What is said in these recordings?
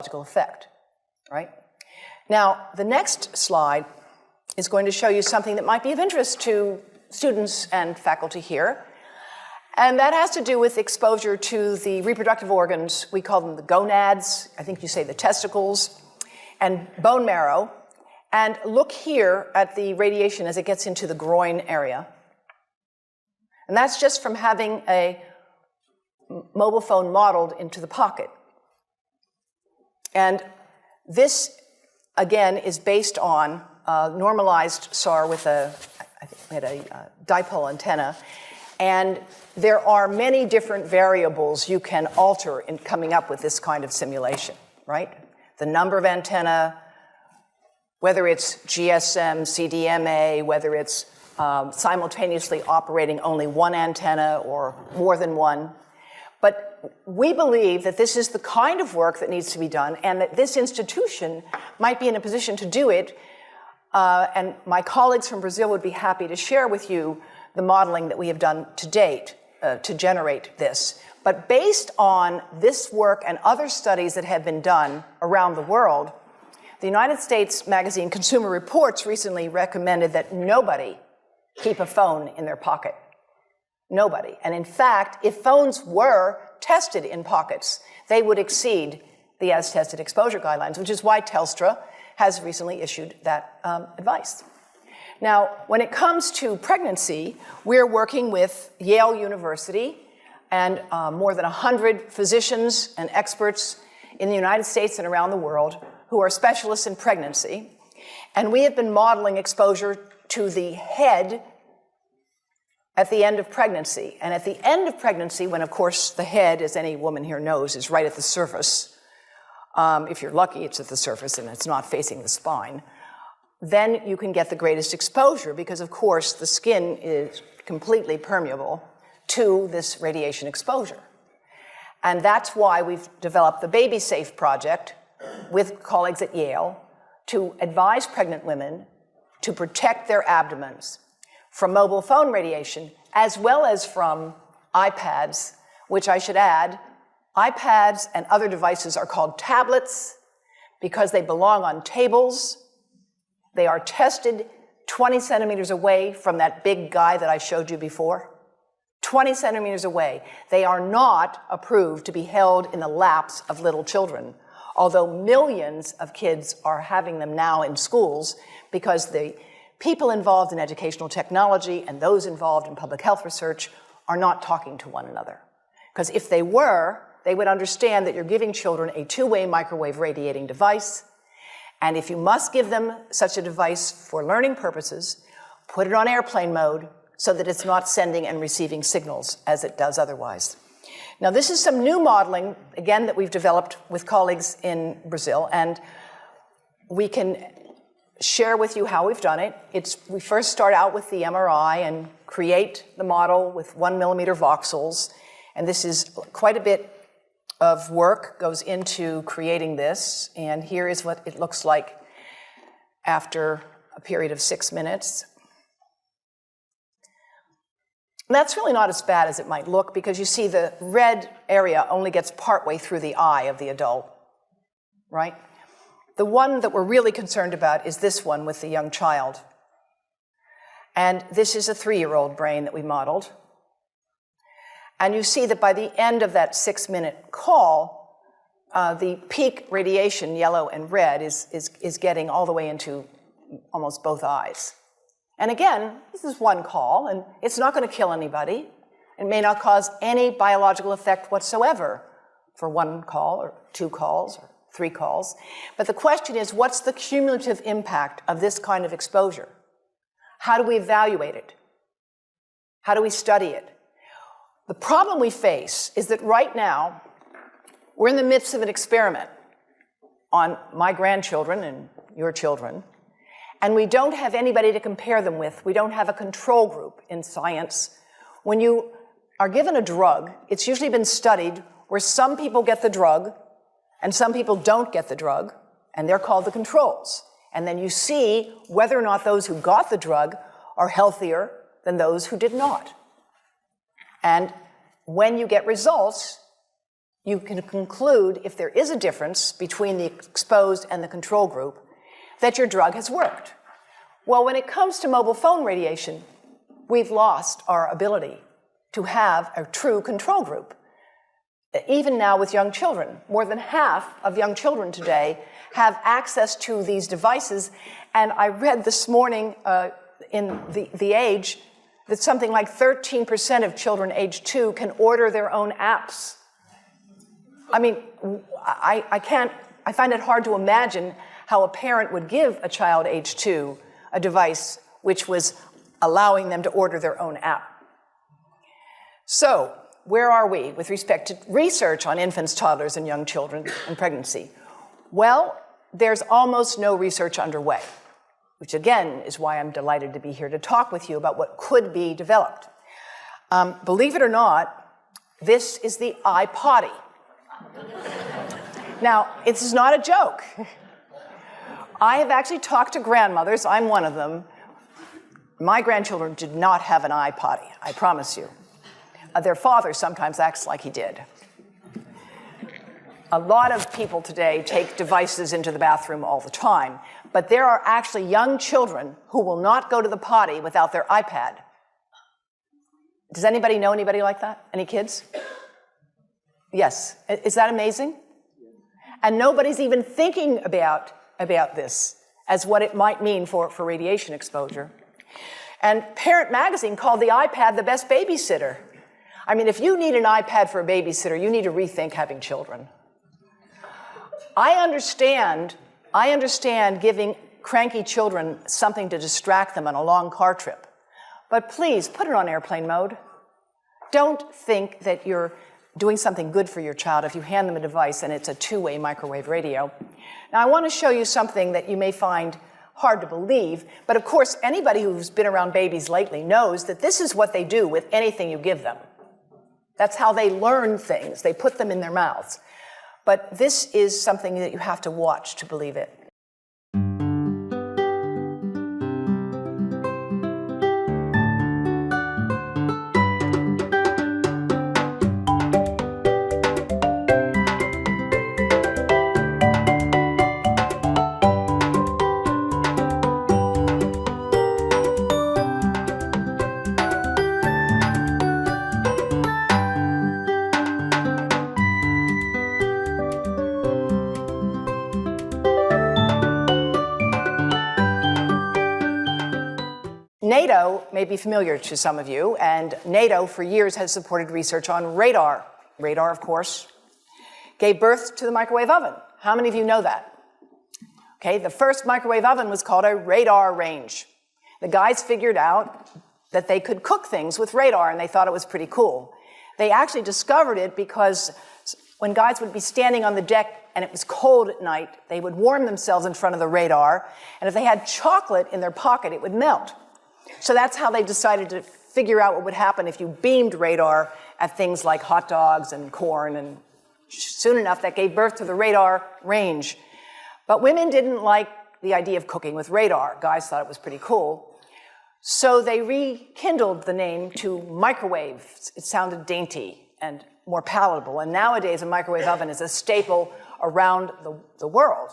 effect, right? Now, the next slide is going to show you something that might be of interest to students and faculty here. And that has to do with exposure to the reproductive organs. We call them the gonads, I think you say the testicles, and bone marrow. And look here at the radiation as it gets into the groin area. And that's just from having a mobile phone modeled into the pocket. And this, again, is based on normalized SAR with a dipole antenna. And there are many different variables you can alter in coming up with this kind of simulation, right? The number of antenna, whether it's GSM, CDMA, whether it's simultaneously operating only one antenna or more than one. But we believe that this is the kind of work that needs to be done and that this institution might be in a position to do it. And my colleagues from Brazil would be happy to share with you the modeling that we have done to date to generate this. But based on this work and other studies that have been done around the world, the United States magazine Consumer Reports recently recommended that nobody keep a phone in their pocket. Nobody. And in fact, if phones were tested in pockets, they would exceed the as-tested exposure guidelines, which is why Telstra has recently issued that advice. Now, when it comes to pregnancy, we're working with Yale University and more than 100 physicians and experts in the United States and around the world who are specialists in pregnancy. And we have been modeling exposure to the head at the end of pregnancy. And at the end of pregnancy, when of course the head, as any woman here knows, is right at the surface, if you're lucky it's at the surface and it's not facing the spine, then you can get the greatest exposure because of course the skin is completely permeable to this radiation exposure. And that's why we've developed the Baby Safe project with colleagues at Yale to advise pregnant women to protect their abdomens from mobile phone radiation as well as from iPads, which I should add, iPads and other devices are called tablets because they belong on tables. They are tested 20 centimeters away from that big guy that I showed you before. 20 centimeters away. They are not approved to be held in the laps of little children, although millions of kids are having them now in schools because the people involved in educational technology and those involved in public health research are not talking to one another. Because if they were, they would understand that you're giving children a two-way microwave radiating device, and if you must give them such a device for learning purposes, put it on airplane mode so that it's not sending and receiving signals as it does otherwise. Now, this is some new modeling, again, that we've developed with colleagues in Brazil, and we can share with you how we've done it. We first start out with the MRI and create the model with 1 millimeter voxels, and this is quite a bit of work goes into creating this, and here is what it looks like after a period of 6 minutes. And that's really not as bad as it might look because you see the red area only gets partway through the eye of the adult, right? The one that we're really concerned about is this one with the young child. And this is a 3-year-old brain that we modeled. And you see that by the end of that 6-minute call, the peak radiation, yellow and red, is getting all the way into almost both eyes. And again, this is one call, and it's not going to kill anybody. It may not cause any biological effect whatsoever for 1 call or 2 calls or 3 calls. But the question is, what's the cumulative impact of this kind of exposure? How do we evaluate it? How do we study it? The problem we face is that right now, we're in the midst of an experiment on my grandchildren and your children, and we don't have anybody to compare them with. We don't have a control group in science. When you are given a drug, it's usually been studied where some people get the drug and some people don't get the drug, and they're called the controls. And then you see whether or not those who got the drug are healthier than those who did not. And when you get results, you can conclude, if there is a difference between the exposed and the control group, that your drug has worked. Well, when it comes to mobile phone radiation, we've lost our ability to have a true control group. Even now with young children, more than half of young children today have access to these devices. And I read this morning in The Age that something like 13% of children age 2 can order their own apps. I mean, I find it hard to imagine how a parent would give a child age 2 a device which was allowing them to order their own app. So, where are we with respect to research on infants, toddlers, and young children and pregnancy? Well, there's almost no research underway, which again is why I'm delighted to be here to talk with you about what could be developed. Believe it or not, this is the iPotty. Now, this is not a joke. I have actually talked to grandmothers, I'm one of them. My grandchildren did not have an iPotty, I promise you. Their father sometimes acts like he did. A lot of people today take devices into the bathroom all the time, but there are actually young children who will not go to the potty without their iPad. Does anybody know anybody like that? Any kids? Yes. Is that amazing? And nobody's even thinking about this as what it might mean for radiation exposure. And Parent Magazine called the iPad the best babysitter. I mean, if you need an iPad for a babysitter, you need to rethink having children. I understand giving cranky children something to distract them on a long car trip. But please, put it on airplane mode. Don't think that you're doing something good for your child if you hand them a device and it's a two-way microwave radio. Now, I want to show you something that you may find hard to believe, but of course, anybody who's been around babies lately knows that this is what they do with anything you give them. That's how they learn things. They put them in their mouths. But this is something that you have to watch to believe it. NATO may be familiar to some of you, and NATO for years has supported research on radar. Radar, of course, gave birth to the microwave oven. How many of you know that? Okay, the first microwave oven was called a radar range. The guys figured out that they could cook things with radar, and they thought it was pretty cool. They actually discovered it because when guys would be standing on the deck and it was cold at night, they would warm themselves in front of the radar, and if they had chocolate in their pocket, it would melt. So that's how they decided to figure out what would happen if you beamed radar at things like hot dogs and corn, and soon enough that gave birth to the radar range. But women didn't like the idea of cooking with radar. Guys thought it was pretty cool. So they rekindled the name to microwave. It sounded dainty and more palatable. And nowadays a microwave oven is a staple around the world.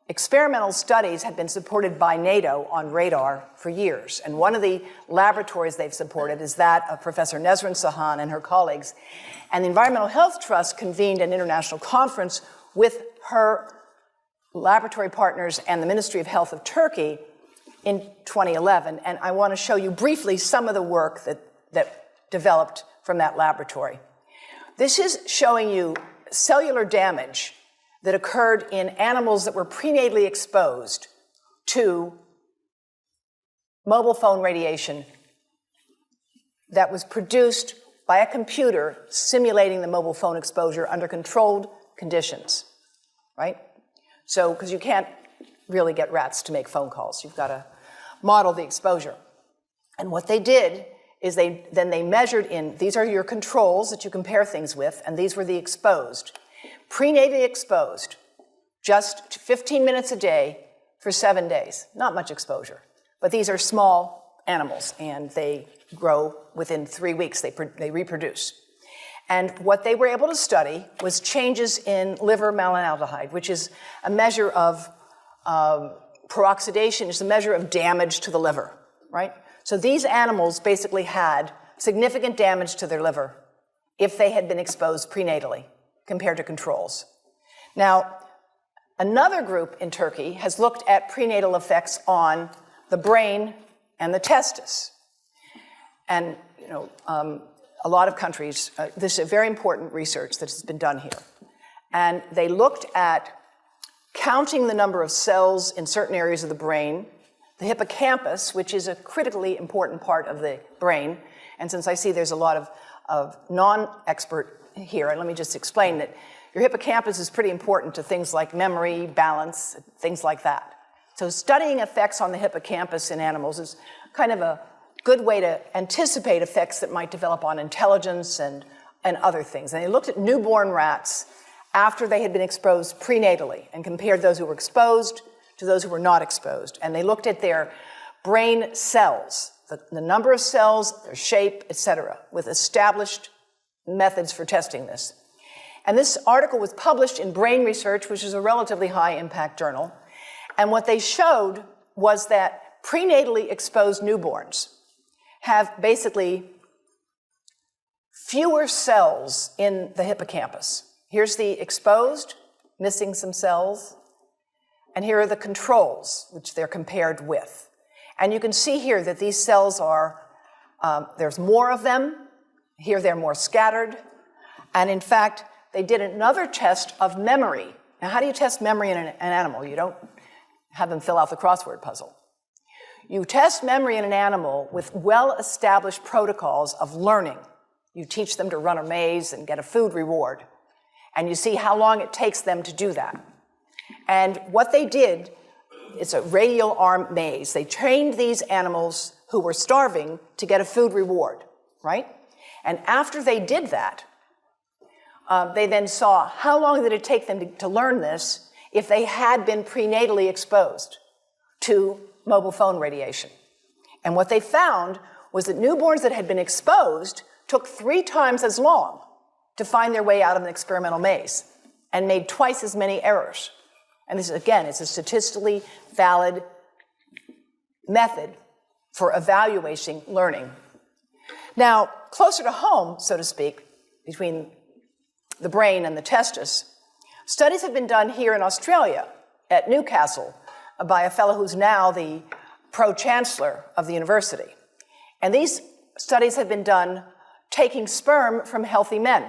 Experimental studies have been supported by NATO on radar for years, and one of the laboratories they've supported is that of Professor Nesrin Sahan and her colleagues. And the Environmental Health Trust convened an international conference with her laboratory partners and the Ministry of Health of Turkey in 2011, and I want to show you briefly some of the work that developed from that laboratory. This is showing you cellular damage that occurred in animals that were prenatally exposed to mobile phone radiation that was produced by a computer simulating the mobile phone exposure under controlled conditions, right? So, because you can't really get rats to make phone calls. You've got to model the exposure. And what they did is they measured in, these are your controls that you compare things with, and these were the exposed. Prenatally exposed, just 15 minutes a day for 7 days. Not much exposure. But these are small animals, and they grow within 3 weeks. They reproduce. And what they were able to study was changes in liver malonaldehyde, which is a measure of peroxidation, is a measure of damage to the liver, right? So these animals basically had significant damage to their liver if they had been exposed prenatally compared to controls. Now, another group in Turkey has looked at prenatal effects on the brain and the testis. And, a lot of countries, this is a very important research that has been done here. And they looked at counting the number of cells in certain areas of the brain, the hippocampus, which is a critically important part of the brain. And since I see there's a lot of non-expert here, let me just explain that your hippocampus is pretty important to things like memory, balance, things like that. So studying effects on the hippocampus in animals is kind of a good way to anticipate effects that might develop on intelligence and other things. And they looked at newborn rats after they had been exposed prenatally and compared those who were exposed to those who were not exposed. And they looked at their brain cells, the number of cells, their shape, etc., with established methods for testing this. And this article was published in Brain Research, which is a relatively high-impact journal. And what they showed was that prenatally exposed newborns have basically fewer cells in the hippocampus. Here's the exposed, missing some cells, and here are the controls, which they're compared with. And you can see here that these cells are, there's more of them. Here they're more scattered. And in fact, they did another test of memory. Now, how do you test memory in an animal? You don't have them fill out the crossword puzzle. You test memory in an animal with well-established protocols of learning. You teach them to run a maze and get a food reward. And you see how long it takes them to do that. And what they did, it's a radial arm maze. They trained these animals who were starving to get a food reward, right? And after they did that, they then saw how long did it take them to learn this if they had been prenatally exposed to mobile phone radiation. And what they found was that newborns that had been exposed took 3 times as long to find their way out of an experimental maze and made twice as many errors. And this, again, is a statistically valid method for evaluating learning. Now, closer to home, so to speak, between the brain and the testis, studies have been done here in Australia at Newcastle by a fellow who's now the pro-chancellor of the university. And these studies have been done taking sperm from healthy men.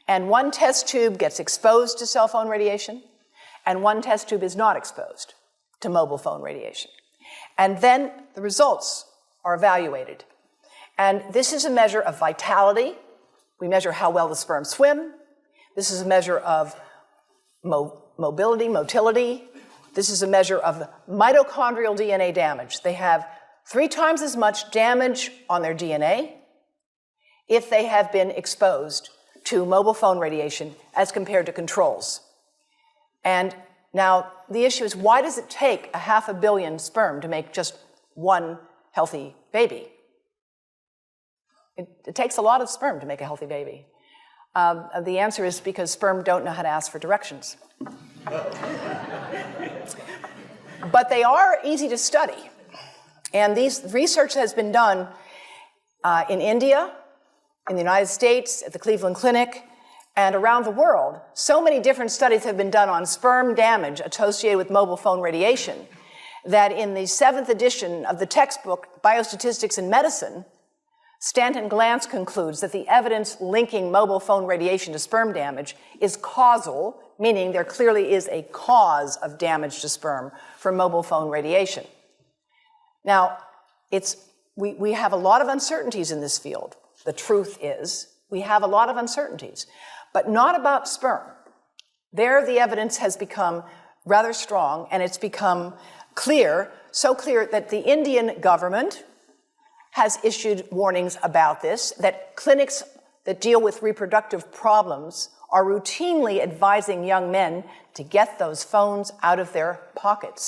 And one test tube gets exposed to cell phone radiation, and one test tube is not exposed to mobile phone radiation. And then the results are evaluated. And this is a measure of vitality. We measure how well the sperm swim. This is a measure of motility. This is a measure of mitochondrial DNA damage. They have 3 times as much damage on their DNA if they have been exposed to mobile phone radiation as compared to controls. And now the issue is, why does it take 500 million sperm to make just one healthy baby? It takes a lot of sperm to make a healthy baby. The answer is because sperm don't know how to ask for directions. But they are easy to study. And these research has been done in India, in the United States, at the Cleveland Clinic, and around the world. So many different studies have been done on sperm damage associated with mobile phone radiation that in the 7th edition of the textbook, Biostatistics in Medicine, Stanton Glantz concludes that the evidence linking mobile phone radiation to sperm damage is causal, meaning there clearly is a cause of damage to sperm from mobile phone radiation. Now, we have a lot of uncertainties in this field. The truth is, we have a lot of uncertainties, but not about sperm. There, the evidence has become rather strong, and it's become clear, so clear that the Indian government has issued warnings about this, that clinics that deal with reproductive problems are routinely advising young men to get those phones out of their pockets.